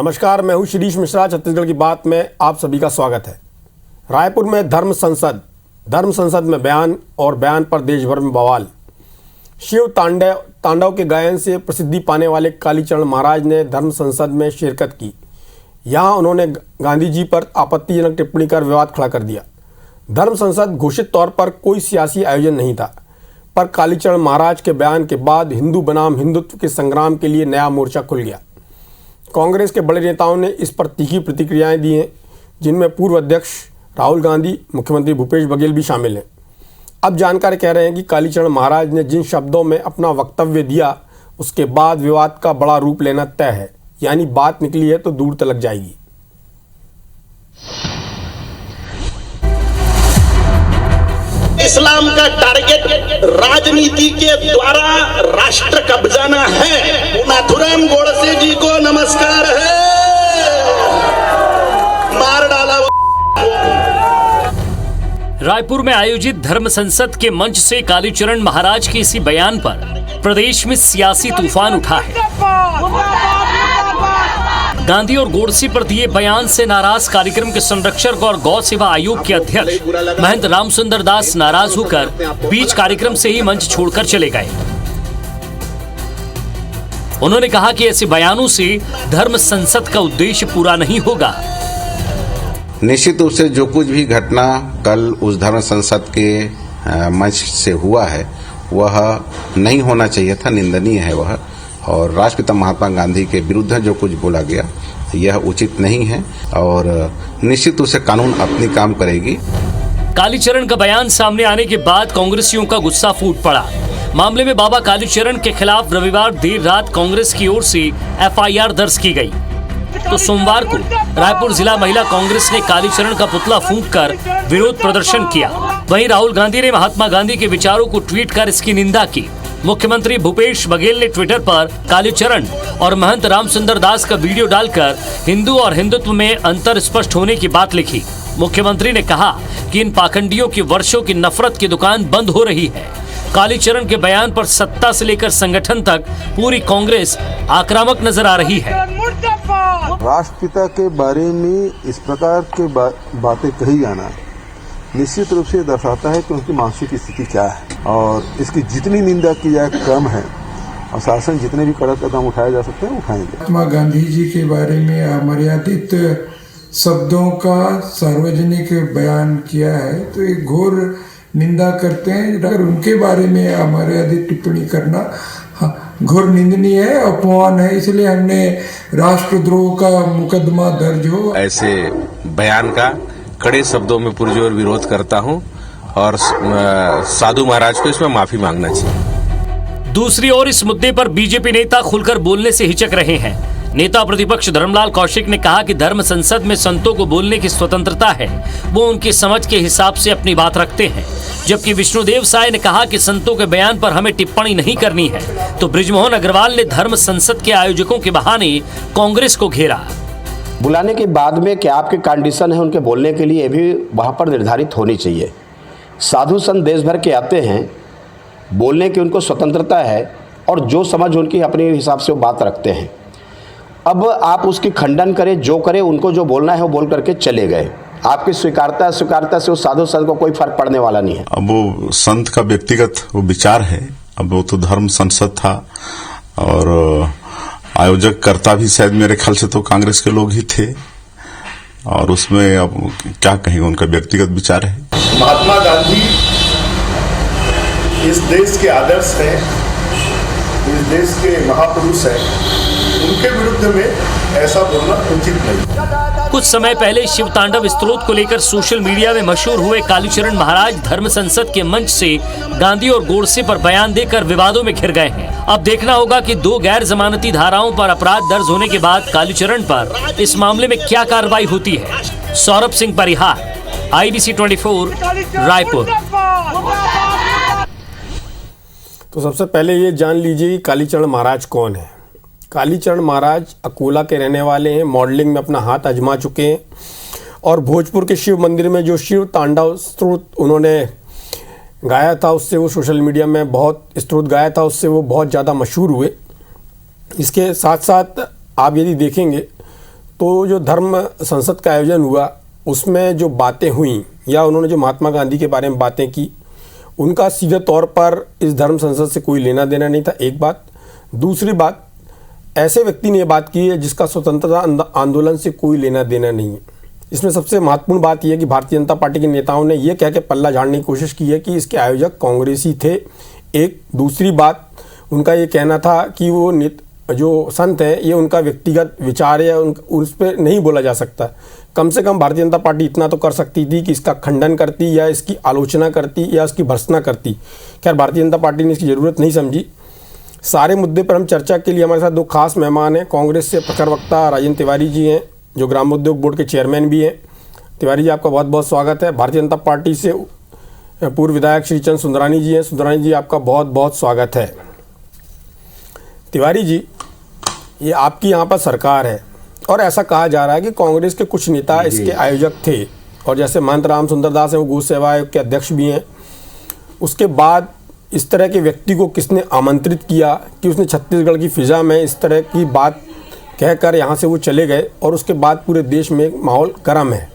नमस्कार, मैं हूं शिरीष मिश्रा। छत्तीसगढ़ की बात में आप सभी का स्वागत है। रायपुर में धर्म संसद में बयान और बयान पर देश भर में बवाल। शिव तांडव के गायन से प्रसिद्धि पाने वाले कालीचरण महाराज ने धर्म संसद में शिरकत की। यहां उन्होंने गांधी जी पर आपत्तिजनक टिप्पणी कर विवाद खड़ा कर दिया। धर्म संसद घोषित तौर पर कोई सियासी आयोजन नहीं था, पर कालीचरण महाराज के बयान के बाद हिंदू बनाम हिंदुत्व के संग्राम के लिए नया मोर्चा खुल गया। कांग्रेस के बड़े नेताओं ने इस पर तीखी प्रतिक्रियाएं दी हैं, जिनमें पूर्व अध्यक्ष राहुल गांधी, मुख्यमंत्री भूपेश बघेल भी शामिल हैं। अब जानकार कह रहे हैं कि कालीचरण महाराज ने जिन शब्दों में अपना वक्तव्य दिया, उसके बाद विवाद का बड़ा रूप लेना तय है। यानी बात निकली है तो दूर तलक जाएगी। इस्लाम का टारगेट राजनीति के द्वारा राष्ट्र कब्जाना है। नाथुराम गोडसे जी को नमस्कार है, मार डाला। रायपुर में आयोजित धर्म संसद के मंच से कालीचरण महाराज के इसी बयान पर प्रदेश में सियासी तूफान उठा है। गांधी और गोडसे पर दिए बयान से नाराज कार्यक्रम के संरक्षक और गौ सेवा आयोग के अध्यक्ष महंत रामसुंदर दास नाराज होकर बीच कार्यक्रम से ही मंच छोड़कर चले गए। उन्होंने कहा कि ऐसे बयानों से धर्म संसद का उद्देश्य पूरा नहीं होगा। निश्चित रूप से जो कुछ भी घटना कल उस धर्म संसद के मंच से हुआ है वह नहीं होना चाहिए था, निंदनीय है वह। और राष्ट्रपिता महात्मा गांधी के विरुद्ध जो कुछ बोला गया यह उचित नहीं है और निश्चित रूप से कानून अपनी काम करेगी। कालीचरण का बयान सामने आने के बाद कांग्रेसियों का गुस्सा फूट पड़ा। मामले में बाबा कालीचरण के खिलाफ रविवार देर रात कांग्रेस की ओर से एफआईआर दर्ज की गई। तो सोमवार को रायपुर जिला महिला कांग्रेस ने कालीचरण का पुतला फूंककर विरोध प्रदर्शन किया। वहीं राहुल गांधी ने महात्मा गांधी के विचारों को ट्वीट कर इसकी निंदा की। मुख्यमंत्री भूपेश बघेल ने ट्विटर पर कालीचरण और महंत रामसुंदर दास का वीडियो डालकर हिंदू और हिंदुत्व में अंतर स्पष्ट होने की बात लिखी। मुख्यमंत्री ने कहा कि इन पाखंडियों की वर्षों की नफरत की दुकान बंद हो रही है। कालीचरण के बयान पर सत्ता से लेकर संगठन तक पूरी कांग्रेस आक्रामक नजर आ रही है। राष्ट्रपिता के बारे में इस प्रकार के बातें कही जाना निश्चित रूप से दर्शाता है कि उनकी मानसिक स्थिति क्या है और इसकी जितनी निंदा की जाए कम है और शासन जितने भी कड़क कदम उठाए जा सकते हैं उठाएंगे। महात्मा गांधी जी के बारे में अमर्यादित शब्दों का सार्वजनिक बयान किया है तो एक घोर निंदा करते हैं। अगर उनके बारे में अमर्यादित टिप्पणी करना घोर निंदनीय है, अपमान है। इसलिए हमने राष्ट्रद्रोह का मुकदमा दर्ज हो। ऐसे बयान का कड़े शब्दों में पुरजोर विरोध करता हूं और साधु महाराज को इसमें माफी मांगना चाहिए। दूसरी ओर इस मुद्दे पर बीजेपी नेता खुलकर बोलने से हिचक रहे हैं। नेता प्रतिपक्ष धर्मलाल कौशिक ने कहा कि धर्म संसद में संतों को बोलने की स्वतंत्रता है, वो उनकी समझ के हिसाब से अपनी बात रखते हैं। जबकि विष्णुदेव साय ने कहा कि संतों के बयान पर हमें टिप्पणी नहीं करनी है। तो बृजमोहन अग्रवाल ने धर्म संसद के आयोजकों के बहाने कांग्रेस को घेरा। बुलाने के बाद में क्या आपके कंडीशन है उनके बोलने के लिए भी वहाँ पर निर्धारित होनी चाहिए। साधु संत देश भर के आते हैं, बोलने की उनको स्वतंत्रता है और जो समझ उनकी अपने हिसाब से वो बात रखते हैं। अब आप उसकी खंडन करें, जो करें, उनको जो बोलना है वो बोल करके चले गए। आपकी स्वीकारता से उस साधु संत को कोई फर्क पड़ने वाला नहीं है। अब वो संत का व्यक्तिगत वो विचार है। अब वो तो धर्म संसद था और आयोजक करता भी शायद मेरे ख्याल से तो कांग्रेस के लोग ही थे और उसमें अब क्या कहेंगे, उनका व्यक्तिगत विचार है। महात्मा गांधी इस देश के आदर्श हैं, इस देश के महापुरुष हैं, उनके विरुद्ध में ऐसा बोलना उचित नहीं। कुछ समय पहले शिव तांडव स्त्रोत को लेकर सोशल मीडिया में मशहूर हुए कालीचरण महाराज धर्म संसद के मंच से गांधी और गोडसे पर बयान देकर विवादों में घिर गए हैं। अब देखना होगा कि 2 गैर जमानती धाराओं पर अपराध दर्ज होने के बाद कालीचरण पर इस मामले में क्या कार्रवाई होती है। सौरभ सिंह परिहार, IBC 24, रायपुर। तो सबसे पहले ये जान लीजिए कि कालीचरण महाराज कौन है। कालीचरण महाराज अकोला के रहने वाले हैं, मॉडलिंग में अपना हाथ आजमा चुके हैं और भोजपुर के शिव मंदिर में जो शिव तांडव स्तोत्र उन्होंने गाया था उससे वो सोशल मीडिया में बहुत स्तोत्र गाया था, उससे वो बहुत ज़्यादा मशहूर हुए। इसके साथ साथ आप यदि देखेंगे तो जो धर्म संसद का आयोजन हुआ उसमें जो बातें हुई या उन्होंने जो महात्मा गांधी के बारे में बातें की, उनका सीधे तौर पर इस धर्म संसद से कोई लेना देना नहीं था, एक बात। दूसरी बात, ऐसे व्यक्ति ने ये बात की है जिसका स्वतंत्रता आंदोलन से कोई लेना देना नहीं है। इसमें सबसे महत्वपूर्ण बात यह है कि भारतीय जनता पार्टी के नेताओं ने यह कह के पल्ला झाड़ने की कोशिश की है कि इसके आयोजक कांग्रेसी थे। एक दूसरी बात, उनका ये कहना था कि वो जो संत है ये उनका व्यक्तिगत विचार है, उस पर नहीं बोला जा सकता। कम से कम भारतीय जनता पार्टी इतना तो कर सकती थी कि इसका खंडन करती या इसकी आलोचना करती या इसकी भर्त्सना करती। खैर, भारतीय जनता पार्टी ने इसकी ज़रूरत नहीं समझी। सारे मुद्दे पर हम चर्चा के लिए हमारे साथ दो खास मेहमान हैं। कांग्रेस से प्रखर वक्ता राजेंद्र तिवारी जी हैं, जो ग्रामोद्योग बोर्ड के चेयरमैन भी हैं। तिवारी जी, आपका बहुत बहुत स्वागत है। भारतीय जनता पार्टी से पूर्व विधायक श्री चंद सुंदरानी जी हैं। सुंदरानी जी, आपका बहुत बहुत स्वागत है। तिवारी जी, ये आपकी यहाँ पर सरकार है और ऐसा कहा जा रहा है कि कांग्रेस के कुछ नेता इसके आयोजक थे, और जैसे महंत राम सुंदरदास हैं वो गौ सेवा आयोग के अध्यक्ष भी हैं। उसके बाद इस तरह के व्यक्ति को किसने आमंत्रित किया कि उसने छत्तीसगढ़ की फिजा में इस तरह की बात कहकर यहाँ से वो चले गए, और उसके बाद पूरे देश में एक माहौल गर्म है।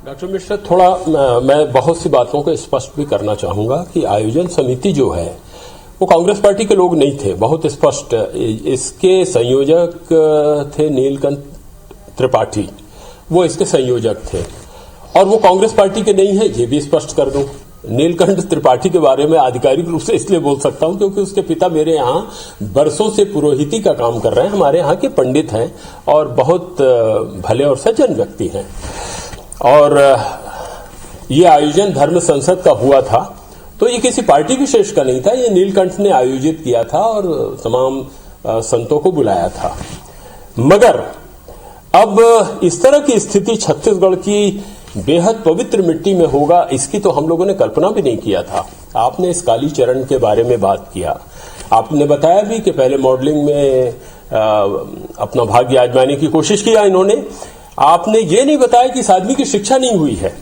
डॉक्टर मिश्रा, थोड़ा मैं बहुत सी बातों को स्पष्ट भी करना चाहूंगा कि आयोजन समिति जो है वो कांग्रेस पार्टी के लोग नहीं थे, बहुत स्पष्ट। इसके संयोजक थे नीलकंठ त्रिपाठी, वो इसके संयोजक थे, और वो कांग्रेस पार्टी के नहीं है, ये भी स्पष्ट कर दूं। नीलकंठ त्रिपाठी के बारे में आधिकारिक रूप से इसलिए बोल सकता हूं क्योंकि उसके पिता मेरे यहाँ बरसों से पुरोहिती का काम कर रहे हैं, हमारे यहाँ के पंडित हैं और बहुत भले और सज्जन व्यक्ति हैं। और ये आयोजन धर्म संसद का हुआ था, तो ये किसी पार्टी विशेष का नहीं था, ये नीलकंठ ने आयोजित किया था और तमाम संतों को बुलाया था। मगर अब इस तरह की स्थिति छत्तीसगढ़ की बेहद पवित्र मिट्टी में होगा, इसकी तो हम लोगों ने कल्पना भी नहीं किया था। आपने इस कालीचरण के बारे में बात किया, आपने बताया भी कि पहले मॉडलिंग में अपना भाग्य आजमाने की कोशिश किया इन्होंने। आपने ये नहीं बताया कि इस आदमी की शिक्षा नहीं हुई है,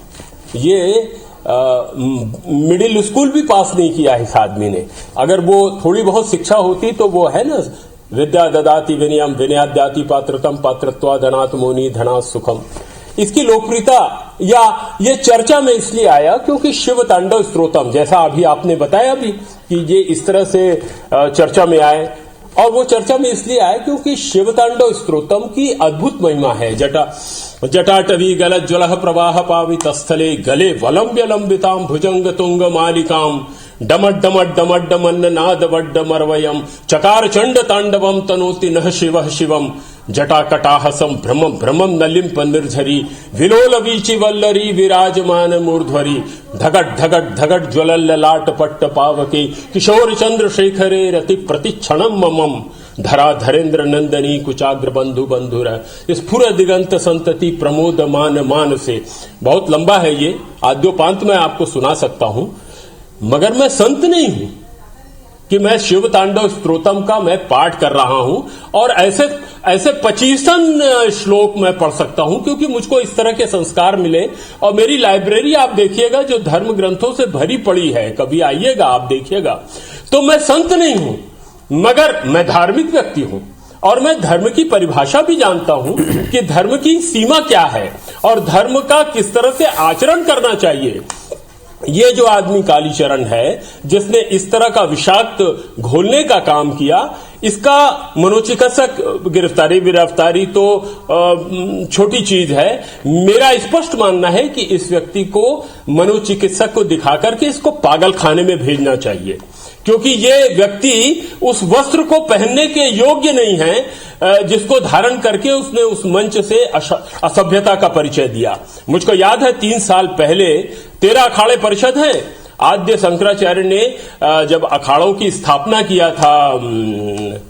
ये मिडिल स्कूल भी पास नहीं किया है इस आदमी ने। अगर वो थोड़ी बहुत शिक्षा होती तो वो है ना, विद्या ददाति विनयम विनयाद्याति पात्रतम पात्रत्वादनात् मोनि धनात् सुखम। इसकी लोकप्रियता या ये चर्चा में इसलिए आया क्योंकि शिव तांडव स्तोत्रम, जैसा अभी आपने बताया भी कि ये इस तरह से चर्चा में आए, और वो चर्चा में इसलिए आए क्योंकि शिव तांडव स्तोत्रम की अद्भुत महिमा है। जटाटवी गलत ज्वलह प्रवाह पावित स्थले गले वलंब्य लंबिताम भुजंग तुंग मालिकाम डमट डमट डमट डमन्न नाद वड्ड मरवयम चकार चंड तांडवम तनोति नः शिवः शिवम जटाकटाहसम भ्रमम भ्रमम नलिम्प निर्झरी विलोल वीचि वल्लरी विराजमान मूर्ध्वरी धगट धगट धगट ज्वलल लाट पट्ट पावके किशोर चंद्र शेखरे रति प्रतिक्षणम ममम धरा धरेन्द्र नंदनी कुचाग्र बंधु बंधुर स्फुर दिगंत संतति प्रमोद मान मान से। बहुत लंबा है ये, आद्योपांत में आपको सुना सकता हूं, मगर मैं संत नहीं हूं कि मैं शिव तांडव स्तोत्रम का मैं पाठ कर रहा हूं और ऐसे 25 श्लोक मैं पढ़ सकता हूं, क्योंकि मुझको इस तरह के संस्कार मिले। और मेरी लाइब्रेरी आप देखिएगा जो धर्म ग्रंथों से भरी पड़ी है, कभी आइएगा आप देखिएगा। तो मैं संत नहीं हूं, मगर मैं धार्मिक व्यक्ति हूं और मैं धर्म की परिभाषा भी जानता हूं कि धर्म की सीमा क्या है और धर्म का किस तरह से आचरण करना चाहिए। ये जो आदमी कालीचरण है जिसने इस तरह का विषाक्त घोलने का काम किया, इसका मनोचिकित्सक गिरफ्तारी तो छोटी चीज है। मेरा स्पष्ट मानना है कि इस व्यक्ति को मनोचिकित्सक को दिखा करके इसको पागल खाने में भेजना चाहिए, क्योंकि ये व्यक्ति उस वस्त्र को पहनने के योग्य नहीं है जिसको धारण करके उसने उस मंच से असभ्यता का परिचय दिया। मुझको याद है 3 साल पहले 13 अखाड़े परिषद है, आद्य शंकराचार्य ने जब अखाड़ों की स्थापना किया था,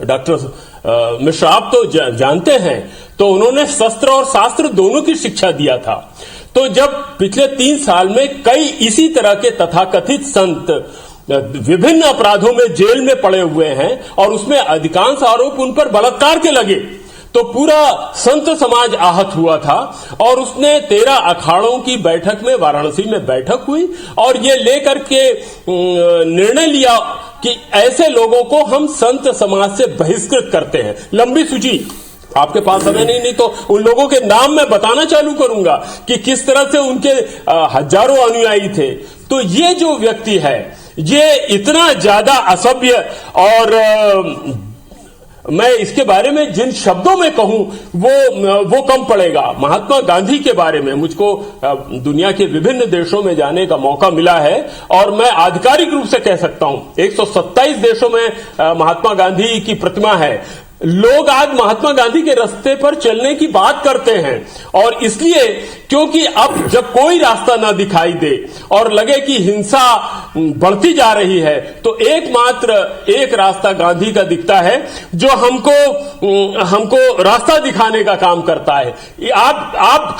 डॉक्टर मिश्रा आप तो जानते हैं, तो उन्होंने शस्त्र और शास्त्र दोनों की शिक्षा दिया था। तो जब पिछले 3 साल में कई इसी तरह के तथाकथित संत विभिन्न अपराधों में जेल में पड़े हुए हैं और उसमें अधिकांश आरोप उन पर बलात्कार के लगे, तो पूरा संत समाज आहत हुआ था और उसने 13 अखाड़ों की बैठक में, वाराणसी में बैठक हुई और ये लेकर के निर्णय लिया कि ऐसे लोगों को हम संत समाज से बहिष्कृत करते हैं। लंबी सूची आपके पास समय नहीं तो उन लोगों के नाम मैं बताना चालू करूंगा कि किस तरह से उनके हजारों अनुयायी थे। तो ये जो व्यक्ति है ये इतना ज्यादा असभ्य, और मैं इसके बारे में जिन शब्दों में कहूं वो कम पड़ेगा। महात्मा गांधी के बारे में मुझको दुनिया के विभिन्न देशों में जाने का मौका मिला है और मैं आधिकारिक रूप से कह सकता हूं 127 देशों में महात्मा गांधी की प्रतिमा है। लोग आज महात्मा गांधी के रास्ते पर चलने की बात करते हैं और इसलिए क्योंकि अब जब कोई रास्ता ना दिखाई दे और लगे कि हिंसा बढ़ती जा रही है तो एकमात्र एक रास्ता गांधी का दिखता है जो हमको रास्ता दिखाने का काम करता है। आप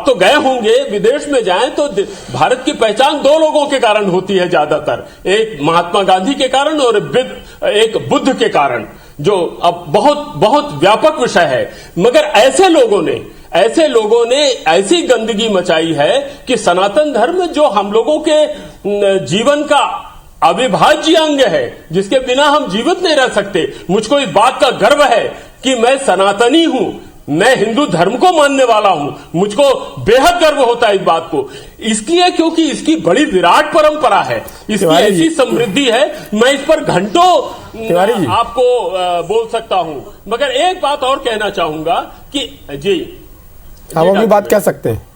तो गए होंगे, विदेश में जाएं तो भारत की पहचान 2 लोगों के कारण होती है ज्यादातर, एक महात्मा गांधी के कारण और एक बुद्ध के कारण, जो अब बहुत व्यापक विषय है। मगर ऐसे लोगों ने ऐसी गंदगी मचाई है कि सनातन धर्म जो हम लोगों के जीवन का अविभाज्य अंग है, जिसके बिना हम जीवित नहीं रह सकते, मुझको इस बात का गर्व है कि मैं सनातनी हूं, मैं हिंदू धर्म को मानने वाला हूं। मुझको बेहद गर्व होता है इस बात को, इसलिए क्योंकि इसकी बड़ी विराट परंपरा है, इसकी ऐसी समृद्धि है, मैं इस पर घंटों आपको बोल सकता हूं। मगर एक बात और कहना चाहूंगा कि जी आप अपनी बात कह सकते हैं।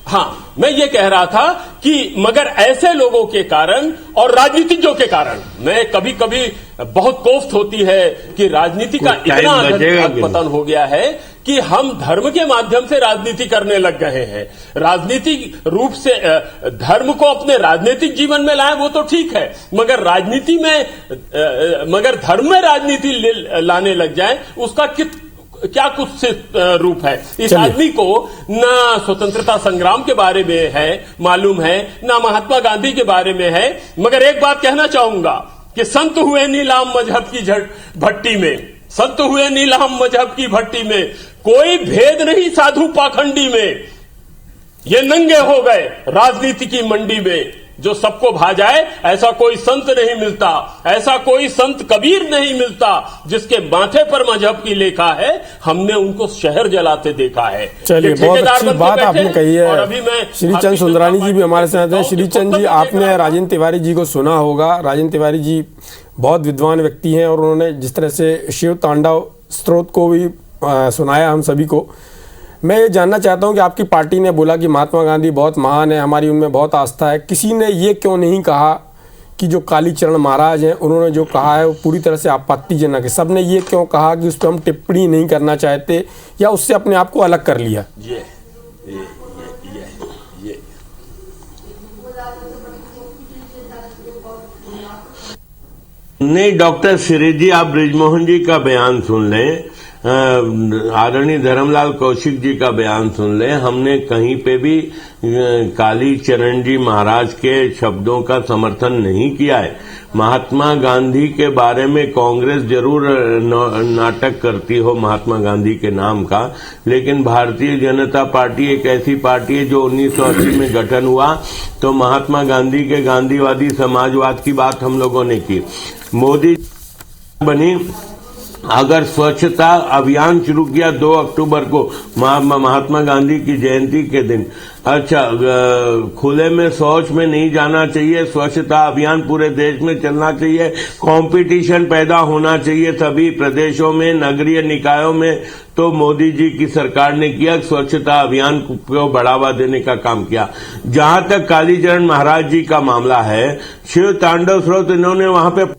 हाँ, मैं ये कह रहा था कि मगर ऐसे लोगों के कारण और राजनीतिज्ञों के कारण, मैं कभी कभी बहुत कोफ्त होती है कि राजनीति का इतना पतन हो गया है कि हम धर्म के माध्यम से राजनीति करने लग गए हैं। राजनीतिक रूप से धर्म को अपने राजनीतिक जीवन में लाए वो तो ठीक है, मगर धर्म में राजनीति लाने लग जाए उसका क्या कुछ रूप है। इस आदमी को ना स्वतंत्रता संग्राम के बारे में है मालूम है, ना महात्मा गांधी के बारे में है। मगर एक बात कहना चाहूंगा कि संत हुए नीलाम मजहब की भट्टी में, संत हुए नीलाम मजहब की भट्टी में, कोई भेद नहीं साधु पाखंडी में, ये नंगे हो गए राजनीति की मंडी में। जो सबको भा जाए ऐसा कोई संत नहीं मिलता, ऐसा कोई संत कबीर नहीं मिलता जिसके माथे पर मजहब की लेखा है। हमने उनको शहर जलाते देखा है। चलिए, बहुत अच्छी बात आपने कही है। अभी मैं श्रीचंद सुंदरानी जी भी हमारे साथ हैं। श्रीचंद जी, आपने राजेंद्र तिवारी जी को सुना होगा। राजेंद्र तिवारी जी बहुत विद्वान व्यक्ति हैं और उन्होंने जिस तरह से शिव तांडव स्त्रोत को भी सुनाया हम सभी को। मैं ये जानना चाहता हूँ कि आपकी पार्टी ने बोला कि महात्मा गांधी बहुत महान है, हमारी उनमें बहुत आस्था है। किसी ने ये क्यों नहीं कहा कि जो कालीचरण महाराज हैं उन्होंने जो कहा है वो पूरी तरह से आपत्तिजनक है? सबने ये क्यों कहा कि उस पर हम टिप्पणी नहीं करना चाहते या उससे अपने आप को अलग कर लिया? ये नहीं, डॉक्टर श्री जी, आप ब्रिजमोहन जी का बयान सुन लें, आदरणीय धर्मलाल कौशिक जी का बयान सुन लें। हमने कहीं पे भी कालीचरण जी महाराज के शब्दों का समर्थन नहीं किया है। महात्मा गांधी के बारे में कांग्रेस जरूर नाटक करती हो महात्मा गांधी के नाम का, लेकिन भारतीय जनता पार्टी एक ऐसी पार्टी है जो 1980 में गठन हुआ तो महात्मा गांधी के गांधीवादी समाजवाद की बात हम लोगों ने की। मोदी बनी, अगर स्वच्छता अभियान शुरू किया 2 अक्टूबर को महात्मा गांधी की जयंती के दिन, अच्छा खुले में शौच में नहीं जाना चाहिए, स्वच्छता अभियान पूरे देश में चलना चाहिए, कंपटीशन पैदा होना चाहिए सभी प्रदेशों में, नगरीय निकायों में, तो मोदी जी की सरकार ने किया, स्वच्छता अभियान को बढ़ावा देने का काम किया। जहां तक कालीचरण महाराज जी का मामला है, शिव तांडव स्रोत इन्होंने वहां पे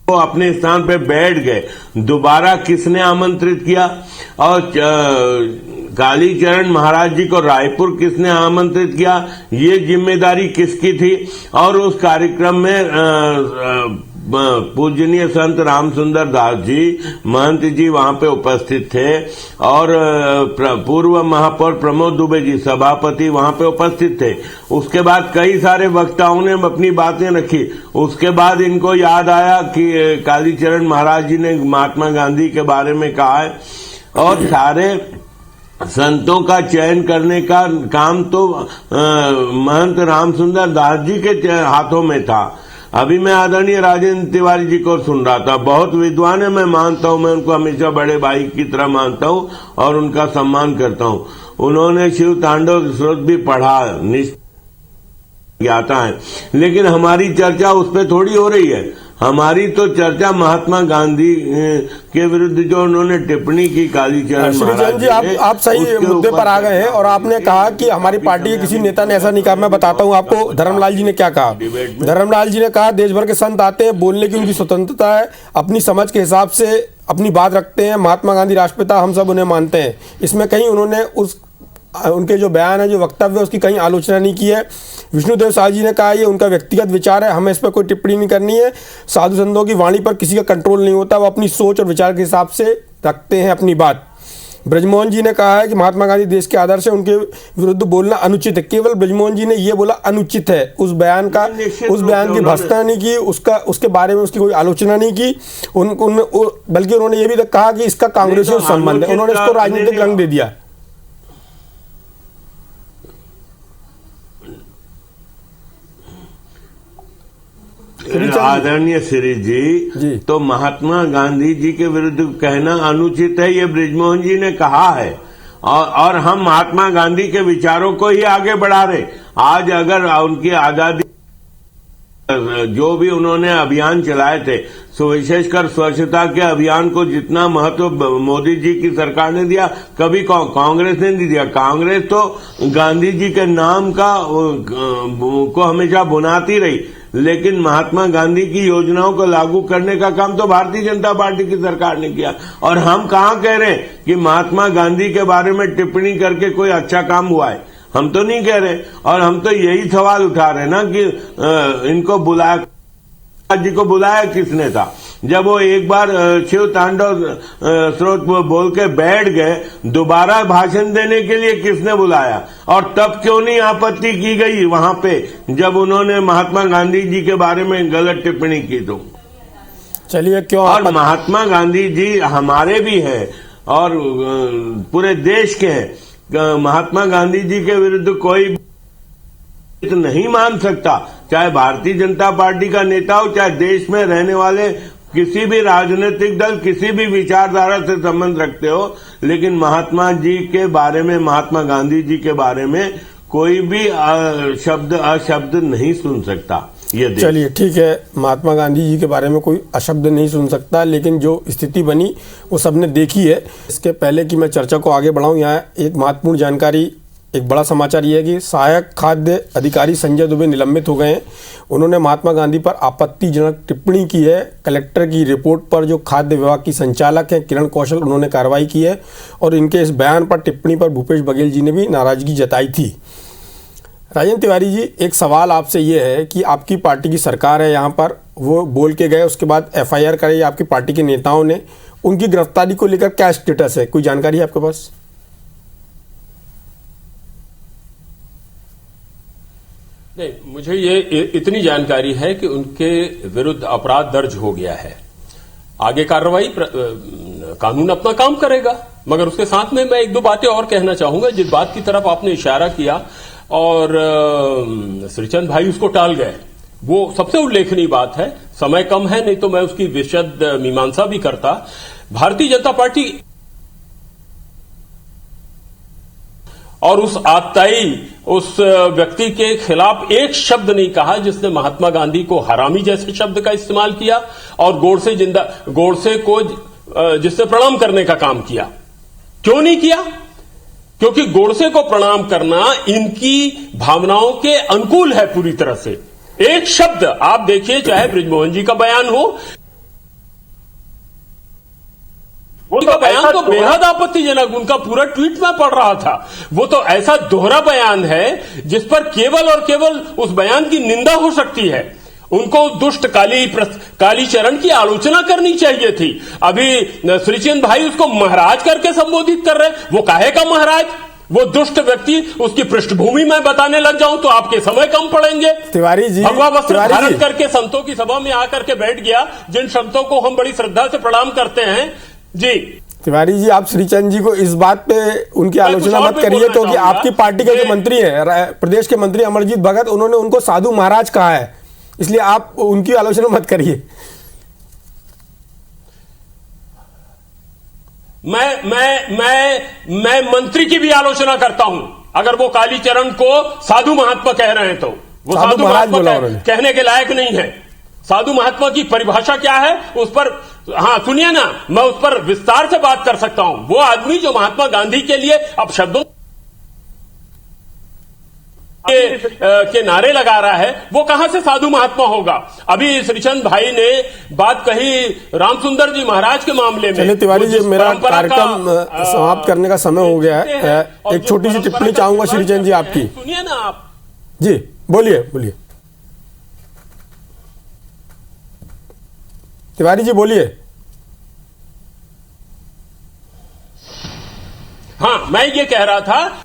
वो अपने स्थान पे बैठ गए, दोबारा किसने आमंत्रित किया? और कालीचरण महाराज जी को रायपुर किसने आमंत्रित किया? ये जिम्मेदारी किसकी थी? और उस कार्यक्रम में पूजनीय संत रामसुंदर दास जी, महंत जी वहां पे उपस्थित थे और पूर्व महापौर प्रमोद दुबे जी सभापति वहां पे उपस्थित थे। उसके बाद कई सारे वक्ताओं ने अपनी बातें रखी। उसके बाद इनको याद आया कि कालीचरण महाराज जी ने महात्मा गांधी के बारे में कहा है और सारे संतों का चयन करने का काम तो महंत रामसुंदर दास जी के हाथों में था। अभी मैं आदरणीय राजेंद्र तिवारी जी को सुन रहा था, बहुत विद्वान है, मैं मानता हूं, मैं उनको हमेशा बड़े भाई की तरह मानता हूं और उनका सम्मान करता हूं। उन्होंने शिव तांडव स्रोत भी पढ़ा, आता है, लेकिन हमारी चर्चा उस पर थोड़ी हो रही है। हमारी तो चर्चा महात्मा गांधी के विरुद्ध जो उन्होंने टिप्पणी की कालीचरण महाराज जी, आप सही मुद्दे पर आ गए हैं और आपने कहा कि हमारी पार्टी के किसी नेता ने ऐसा नहीं कहा। मैं बताता हूं आपको धर्मलाल जी ने क्या कहा। धर्मलाल जी ने कहा देश भर के संत आते हैं, बोलने की उनकी स्वतंत्रता है, अपनी समझ के हिसाब से अपनी बात रखते हैं। महात्मा गांधी राष्ट्रपिता, हम सब उन्हें मानते हैं। इसमें कहीं उन्होंने उनके जो बयान है, जो वक्तव्य है, उसकी कहीं आलोचना नहीं की है। विष्णुदेव साय जी ने कहा ये उनका व्यक्तिगत विचार है, हमें इस पर कोई टिप्पणी नहीं करनी है। साधु संतों की वाणी पर किसी का कंट्रोल नहीं होता, वो अपनी सोच और विचार के हिसाब से रखते हैं अपनी बात। ब्रजमोहन जी ने कहा है कि महात्मा गांधी देश के आदर्श है, उनके विरुद्ध बोलना अनुचित है। केवल ब्रजमोहन जी ने ये बोला अनुचित है, उस बयान की भर्त्सना नहीं की, उसके बारे में उसकी कोई आलोचना नहीं की। बल्कि उन्होंने ये भी कहा कि इसका कांग्रेस से संबंध है, उन्होंने इसको राजनीतिक रंग दे दिया। आदरणीय श्री जी, तो महात्मा गांधी जी के विरुद्ध कहना अनुचित है, ये ब्रिजमोहन जी ने कहा है और हम महात्मा गांधी के विचारों को ही आगे बढ़ा रहे। आज अगर उनकी आजादी जो भी उन्होंने अभियान चलाए थे, विशेषकर स्वच्छता के अभियान को जितना महत्व मोदी जी की सरकार ने दिया, कभी कांग्रेस ने नहीं दिया। कांग्रेस तो गांधी जी के नाम को हमेशा बुनाती रही, लेकिन महात्मा गांधी की योजनाओं को लागू करने का काम तो भारतीय जनता पार्टी की सरकार ने किया। और हम कहाँ कह रहे हैं कि महात्मा गांधी के बारे में टिप्पणी करके कोई अच्छा काम हुआ है, हम तो नहीं कह रहे। और हम तो यही सवाल उठा रहे ना कि इनको जी को बुलाया किसने था? जब वो एक बार शिव तांडव स्रोत बोल के बैठ गए, दोबारा भाषण देने के लिए किसने बुलाया? और तब क्यों नहीं आपत्ति की गई वहां पे जब उन्होंने महात्मा गांधी जी के बारे में गलत टिप्पणी की? तो चलिए क्यों। और महात्मा गांधी जी हमारे भी हैं और पूरे देश के हैं। महात्मा गांधी जी के विरुद्ध कोई नहीं मान सकता, चाहे भारतीय जनता पार्टी का नेता हो, चाहे देश में रहने वाले किसी भी राजनीतिक दल, किसी भी विचारधारा से संबंध रखते हो, लेकिन महात्मा जी के बारे में, महात्मा गांधी जी के बारे में कोई भी अशब्द नहीं सुन सकता। ये चलिए ठीक है, महात्मा गांधी जी के बारे में कोई अशब्द नहीं सुन सकता, लेकिन जो स्थिति बनी वो सबने देखी है। इसके पहले कि मैं चर्चा को आगे बढ़ाऊं, यहाँ एक महत्वपूर्ण जानकारी, एक बड़ा समाचार ये है कि सहायक खाद्य अधिकारी संजय दुबे निलंबित हो गए हैं। उन्होंने महात्मा गांधी पर आपत्तिजनक टिप्पणी की है। कलेक्टर की रिपोर्ट पर जो खाद्य विभाग की संचालक हैं किरण कौशल, उन्होंने कार्रवाई की है और इनके इस बयान पर, टिप्पणी पर भूपेश बघेल जी ने भी नाराजगी जताई थी। राजेंद्र तिवारी जी, एक सवाल आपसे ये है कि आपकी पार्टी की सरकार है, यहाँ पर वो बोल के गए, उसके बाद FIR कराई आपकी पार्टी के नेताओं ने, उनकी गिरफ्तारी को लेकर क्या स्टेटस है? कोई जानकारी है आपके पास? नहीं, मुझे ये इतनी जानकारी है कि उनके विरुद्ध अपराध दर्ज हो गया है। आगे कार्रवाई कानून अपना काम करेगा। मगर उसके साथ में मैं एक दो बातें और कहना चाहूंगा। जिस बात की तरफ आपने इशारा किया और श्रीचंद भाई उसको टाल गए, वो सबसे उल्लेखनीय बात है। समय कम है, नहीं तो मैं उसकी विशद मीमांसा भी करता। भारतीय जनता पार्टी और उस आतताई, उस व्यक्ति के खिलाफ एक शब्द नहीं कहा जिसने महात्मा गांधी को हरामी जैसे शब्द का इस्तेमाल किया और गोडसे को जिसने प्रणाम करने का काम किया। क्यों नहीं किया? क्योंकि गोडसे को प्रणाम करना इनकी भावनाओं के अनुकूल है पूरी तरह से। एक शब्द आप देखिए, चाहे ब्रिजमोहन जी का बयान हो, उनका बयान तो बेहद आपत्तिजनक, उनका पूरा ट्वीट में पढ़ रहा था। वो तो ऐसा दोहरा बयान है जिस पर केवल और केवल उस बयान की निंदा हो सकती है। उनको दुष्ट कालीचरण की आलोचना करनी चाहिए थी। अभी श्रीचंद भाई उसको महाराज करके संबोधित कर रहे हैं। वो काहे का महाराज? वो दुष्ट व्यक्ति, उसकी पृष्ठभूमि में बताने लग जाऊं तो आपके समय कम पड़ेंगे। तिवारी जी, भगवा वस्त्र धारण करके संतों की सभा में आकर के बैठ गया, जिन संतों को हम बड़ी श्रद्धा से प्रणाम करते हैं। जी तिवारी जी, आप श्रीचंद जी को इस बात पे उनकी आलोचना मत करिए, क्योंकि आपकी पार्टी के जो मंत्री हैं, प्रदेश के मंत्री अमरजीत भगत, उन्होंने उनको साधु महाराज कहा है, इसलिए आप उनकी आलोचना मत करिए। मैं मंत्री की भी आलोचना करता हूं। अगर वो कालीचरण को साधु महात्मा कह रहे हैं तो वो साधु महात्मा कहने के लायक नहीं है। साधु महात्मा की परिभाषा क्या है उस पर, हाँ सुनिए ना, मैं उस पर विस्तार से बात कर सकता हूं। वो आदमी जो महात्मा गांधी के लिए अब शब्दों के नारे लगा रहा है, वो कहां से साधु महात्मा होगा? अभी श्रीचंद भाई ने बात कही रामसुंदर जी महाराज के मामले में। चलिए तिवारी जी, मेरा कार्यक्रम समाप्त करने का समय हो गया है। एक छोटी सी टिप्पणी चाहूंगा श्रीचंद जी आपकी। सुनिए ना आप। जी बोलिए बोलिए, तिवारी जी बोलिए। हाँ, मैं ये कह रहा था,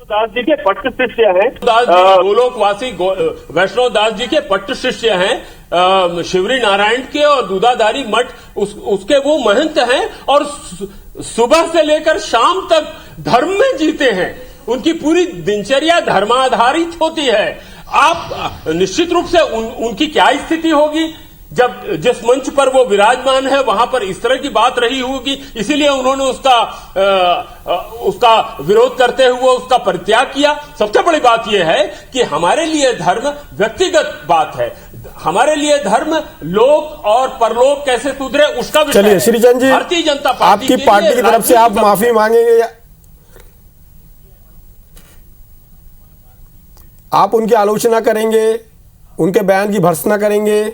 दास जी के पट्ट शिष्य हैं। दास जी गोलोकवासी वैष्णव दास जी के पट्ट शिष्य हैं, शिवरी नारायण के और दूधाधारी मठ उसके वो महंत हैं, और सुबह से लेकर शाम तक धर्म में जीते हैं। उनकी पूरी दिनचर्या धर्माधारित होती है। आप निश्चित रूप से उनकी क्या स्थिति होगी जब जिस मंच पर वो विराजमान है वहां पर इस तरह की बात रही होगी, इसीलिए उन्होंने उसका विरोध करते हुए उसका परित्याग किया। सबसे बड़ी बात यह है कि हमारे लिए धर्म व्यक्तिगत बात है, हमारे लिए धर्म लोक और परलोक कैसे सुधरे उसका विषय। चलिए श्रीचंद जी, भारतीय जनता पार्टी आपकी पार्टी की तरफ से आप माफी मांगेंगे, आप उनकी आलोचना करेंगे, उनके बयान की भर्त्सना करेंगे?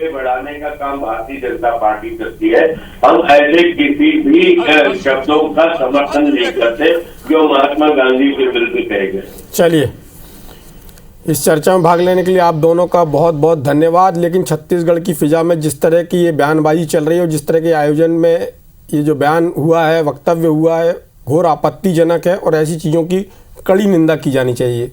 बढ़ाने का काम भारतीय जनता पार्टी करती है। हम ऐसे किसी भी शब्दों का समर्थन नहीं करते जो महात्मा गांधी के विरुद्ध कहे गए। चलिए, इस चर्चा में भाग लेने के लिए आप दोनों का बहुत बहुत धन्यवाद। लेकिन छत्तीसगढ़ की फिजा में जिस तरह की ये बयानबाजी चल रही है और जिस तरह के आयोजन में ये जो बयान हुआ है, वक्तव्य हुआ है, घोर आपत्तिजनक है और ऐसी चीज़ों की कड़ी निंदा की जानी चाहिए।